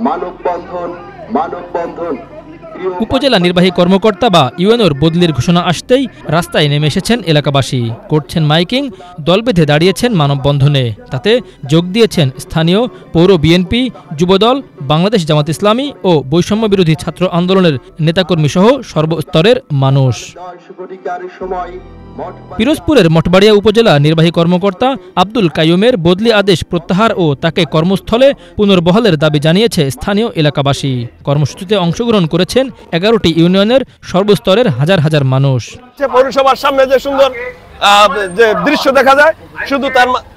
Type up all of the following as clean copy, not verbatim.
মানববন্ধন মানববন্ধন। উপজেলা নির্বাহী কর্মকর্তা বা ইউএনওর বদলির ঘোষণা আসতেই রাস্তায় নেমে এসেছেন এলাকাবাসী, করছেন মাইকিং, দল বেঁধে দাঁড়িয়েছেন মানববন্ধনে। তাতে যোগ দিয়েছেন স্থানীয় পৌর বিএনপি, যুবদল, বাংলাদেশ জামাত ইসলামী ও বৈষম্য বিরোধী ছাত্র আন্দোলনের নেতাকর্মী সহ সর্বস্তরের মানুষ। পিরোজপুরের মঠবাড়িয়া উপজেলা নির্বাহী কর্মকর্তা আব্দুল কাইয়ুমের বদলি আদেশ প্রত্যাহার ও তাকে কর্মস্থলে পুনর্বহালের দাবি জানিয়েছে স্থানীয় এলাকাবাসী। কর্মসূচিতে অংশগ্রহণ করেছেন 11টি ইউনিয়নের সর্বস্তরের হাজার হাজার মানুষ। পৌরসভার সামনে যে সুন্দর যে দৃশ্য দেখা যায়, শুধু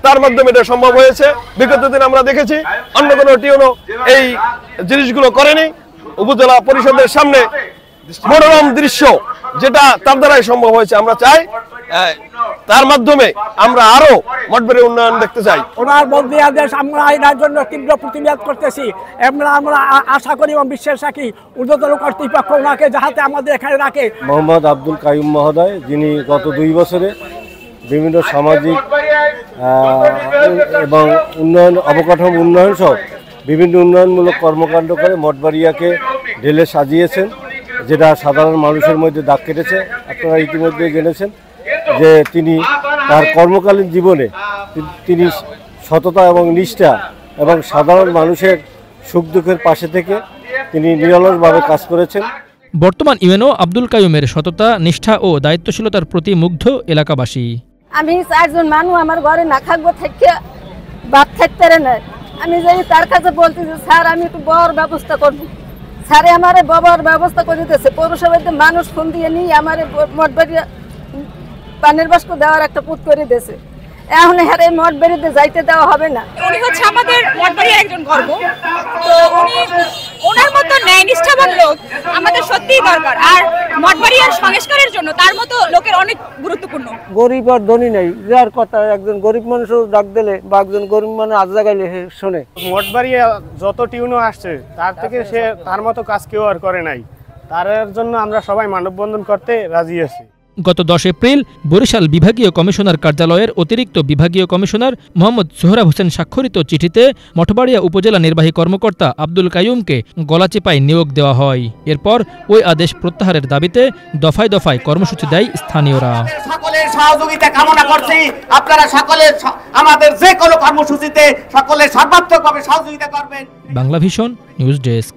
তার মাধ্যমে এটা সম্ভব হয়েছে। বিগত দিন আমরা দেখেছি অন্য কোনো টিউনও এই জিনিসগুলো করেনি। উপজেলা পরিষদের সামনে মনোরম দৃশ্য যেটা তার দ্বারাই সম্ভব হয়েছে। আমরা চাই তার মাধ্যমে আমরা আরো মঠবাড়িয়ার উন্নয়ন দেখতে চাই। ওনার বদলি আদেশ আমরা এর জন্য তীব্র প্রতিবাদ করতেছি। আমরা আশা করি এবং বিশ্বাস রাখি ঊর্ধ্বতন কর্তৃপক্ষ ওনাকে যাহাতে আমাদের এখানে রাখে। মোহাম্মদ আব্দুল কাইয়ুম মহোদয়, যিনি গত 2 বছরে বিভিন্ন সামাজিক এবং উন্নয়ন অবকাঠামো উন্নয়ন সহ বিভিন্ন উন্নয়নমূলক কর্মকাণ্ড করে মঠবাড়িয়াকে ঢেলে সাজিয়েছেন, যেটা সাধারণ মানুষের মধ্যে দাগ কেটেছে। আপনারা ইতিমধ্যে জেনেছেন যে তিনি তার কর্মকালীন জীবনে তিনি সততা এবং নিষ্ঠা এবং সাধারণ মানুষের সুখ দুঃখের পাশে থেকে তিনি নিরলসভাবে কাজ করেছেন। বর্তমান ইউএনও আব্দুল কাইয়ুমের সততা, নিষ্ঠা ও দায়িত্বশীলতার প্রতি মুগ্ধ এলাকাবাসী। আমি 4 জন মানুষ আমার ঘরে না থাকবো থেকে ভাত খাইতে না, আমি যাই তার কাছে বলতেছি স্যার আমি একটু বড় ব্যবস্থা করবো। স্যারে আমার বাবার ব্যবস্থা করে দিতেছে। পৌরসভাতে মানুষ ফোন দিয়ে নিয়ে আমার মঠবাড়িয়া পানির বাষ্প দেওয়ার একটা পুত করে দিয়েছে। এখন হ্যাঁ এই মঠবাড়িতে যাইতে দেওয়া হবে না। উনি হচ্ছে আমাদের মঠবাড়িয়ার একজন গর্ব। তো উনি ওনার মতো ন্যায় নিষ্ঠাবান লোক আমাদের সত্যিই দরকার। আর মঠবাড়িয়ার সংস্কারের জন্য তার মতো লোকের অনেক গুরুত্বপূর্ণ। গরিব আর ধনী নেই, যার কথা একজন গরিব মানুষও ডাক দিলে বা একজন গরিব মানুষ আজ জাগাইলে শোনে। মঠবাড়িয়া যত টিউনও আসছে তার থেকে সে তার মতো কাজ কেউ আর করে নাই। তার জন্য আমরা সবাই মানববন্ধন করতে রাজি আছি। গত 10 এপ্রিল বরিশাল বিভাগীয় কমিশনার কার্যালয়ের অতিরিক্ত বিভাগীয় কমিশনার মোহাম্মদ সোহরাব হোসেন স্বাক্ষরিত চিঠিতে মঠবাড়িয়া উপজেলা নির্বাহী কর্মকর্তা আব্দুল কাইয়ুমকে গলাচিপায় নিয়োগ দেওয়া হয়। এরপর ওই আদেশ প্রত্যাহারের দাবিতে দফায় দফায় কর্মসূচি দেয় স্থানীয়রা। সকলের সহযোগিতা কামনা করছি। আপনারা সকলে আমাদের যে কোনো কর্মসূচিতে সকলে সর্বাত্মকভাবে সহযোগিতা করবেন। Bangla vision news desk.